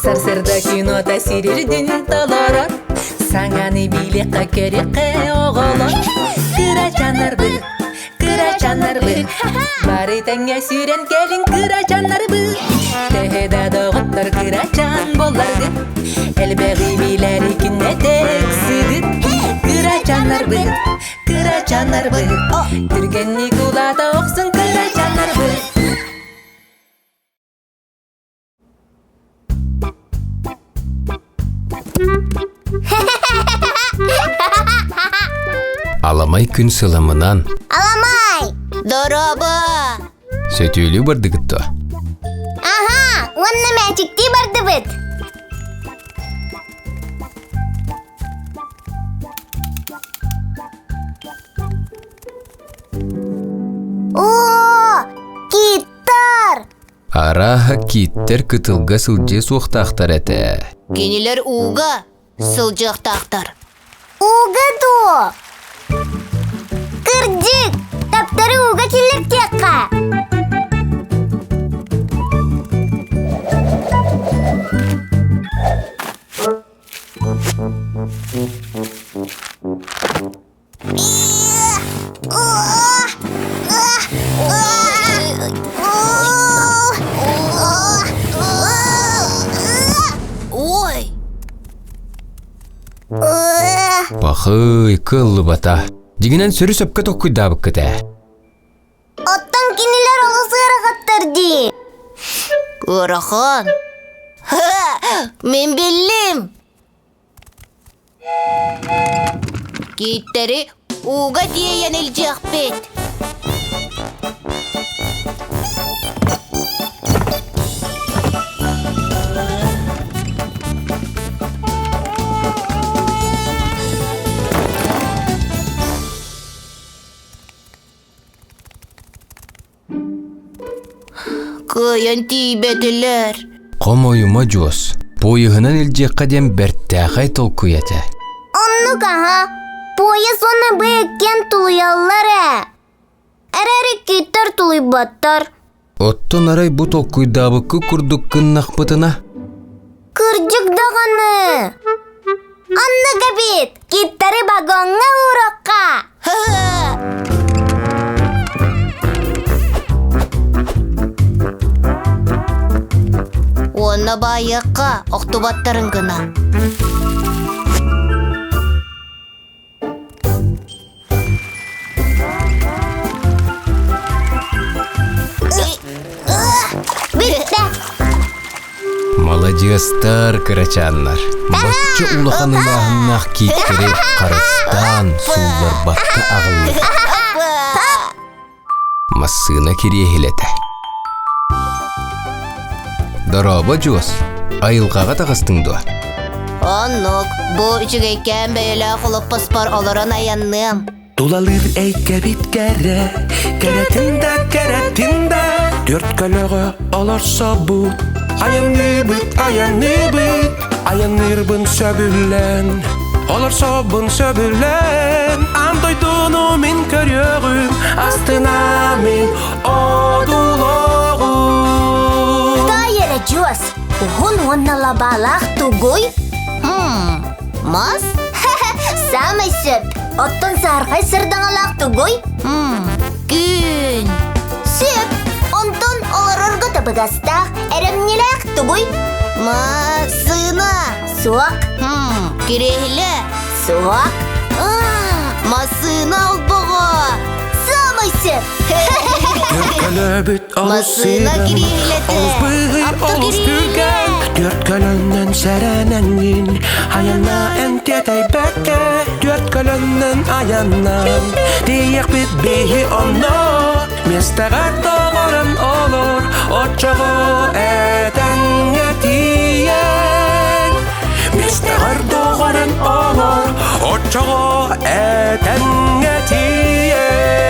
Сарсырда кино тәсирерден таларар, саңаны билеққа кереққа оғалар. Кыра жанар бұл, бары тәңе сүйрен келін кыра жанар бұл. Тәхеда доғыттар кыра жан боларды, әлбәғи биләр икінне тәксідір. Кыра жанар бұл, түрген Никулада оқсын кыра жанар бұл. Аламай күн сылымынан Аламай! Дороба! сөтүлүү бардыгытто. Ага, онны мәчікте барды бұд. О, киттар! Араха киттер кытылга сылжы суқтақтар әті. Кенелер уға сылжақтақтар. Уға до! Кырдик! Таптары уға келік текқа! Ой! Бақый, кыллы бата. Дегенен сөрі сөпке тоққыдабық кіті. Оттан кенелер олысы ырағаттар де. Ырахан! Мен білім! Киттері уға дейін елжақ бет. Кыян тейбетілер. Қомойыма жос. Бойығынан елжеққа дем бәрттәғай толку еті. Онны қаға, бойы соны бәйеккен тұлыялары. Әрәрі киттер тұлый баттар. Оттон арай бұ толкуйдабықы күрдік кыннақ бұтына. Кырдик дағаны. Онны кәбет, киттері багонға ураққа. Онна байыққа оқтубаттарын гына. Бітті. Молодестар, кырачаннар. Баччы улахан илағыннақ кейттері қарыстан сулар баққа ағылы. Масына керехелеті. Дороба жос, айылғаға тағыстыңды. Оннук, бұ үчігейкен бәйлі құлып паспар оларын аянным. Тулалыр әйке биткәрі, кәрәтінда, Төрт көлігі олар сабу. Аянырбын сөбілен, олар собын сөбілен. Андойдуну мен көрігім, астына мен одулығым. Тайыры жос, ұғын оннала балақ тугой. Мас? Самай сөп, оттон сарғай сырдаңалақ тугой. Күн. Сөп, онтон оларырғы табыдастақ әрімнеләқ тугой. Масына. Суақ, Керейлі. суақ, Масына албығы. самай сөп. Төрт көлөбіт олыс Масына сүйген, керейлеті. олыс бұғы, Апты олыс керейлі. түген. Төрт көлөннен сәрәнәңін, аяна әнтетай бәкке. Төрт көлөннен аяннан, дейек бит бейі онно. Местағар тоғырын олыр, отчығы әтәңе тиен. Местағар тоғырын олыр, отчығы әтәңе тиен.